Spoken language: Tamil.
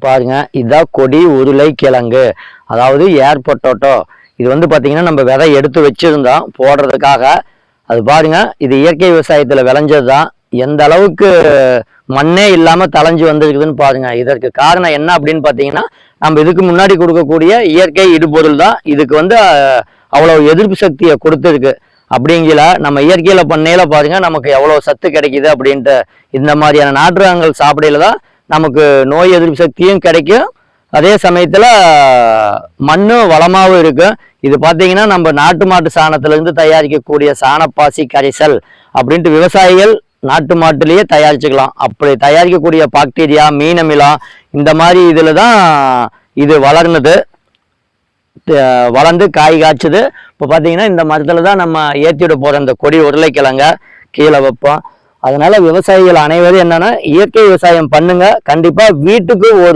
பாருங்க, இதுதான் கொடி உருளைக்கிழங்கு, அதாவது ஏர் பொட்டோட்டோ. இது வந்து பார்த்தீங்கன்னா நம்ம விதை எடுத்து வச்சிருந்தோம் போடுறதுக்காக. அது பாருங்க, இது இயற்கை விவசாயத்தில் விளைஞ்சது தான். எந்த அளவுக்கு மண்ணே இல்லாமல் தளைஞ்சு வந்திருக்குதுன்னு பாருங்க. இதற்கு காரணம் என்ன அப்படின்னு பார்த்தீங்கன்னா, நம்ம இதுக்கு முன்னாடி கொடுக்கக்கூடிய இயற்கை இடுபொருள் தான் இதுக்கு வந்து அவ்வளோ எதிர்ப்பு சக்தியை கொடுத்துருக்கு. அப்படிங்கிற நம்ம இயற்கையில பண்ணையில பாருங்க நமக்கு எவ்வளோ சத்து கிடைக்குது அப்படின்ட்டு. இந்த மாதிரியான நாட்டு ரகங்கள் சாப்பிடையில தான் நமக்கு நோய் எதிர்ப்பு சக்தியும் கிடைக்கும், அதே சமயத்தில் மண்ணும் வளமாகவும் இருக்கும். இது பார்த்தீங்கன்னா நம்ம நாட்டு மாட்டு சாணத்திலிருந்து தயாரிக்கக்கூடிய சாணப்பாசி கரைசல் அப்படின்ட்டு விவசாயிகள் நாட்டு மாட்டுலேயே தயாரிச்சுக்கலாம். அப்படி தயாரிக்கக்கூடிய பாக்டீரியா, மீன் அமிலம் இந்த மாதிரி இதில் தான் இது வளர்ந்து காய் காய்ச்சுது. இப்போ பார்த்தீங்கன்னா இந்த மரத்தில் தான் நம்ம ஏற்றிவிட போகிற இந்த கொடி உருளைக்கிழங்க கீழே வைப்போம். அதனால விவசாயிகள் அனைவரும் என்னன்னா இயற்கை விவசாயம் பண்ணுங்க. கண்டிப்பாக வீட்டுக்கு ஒரு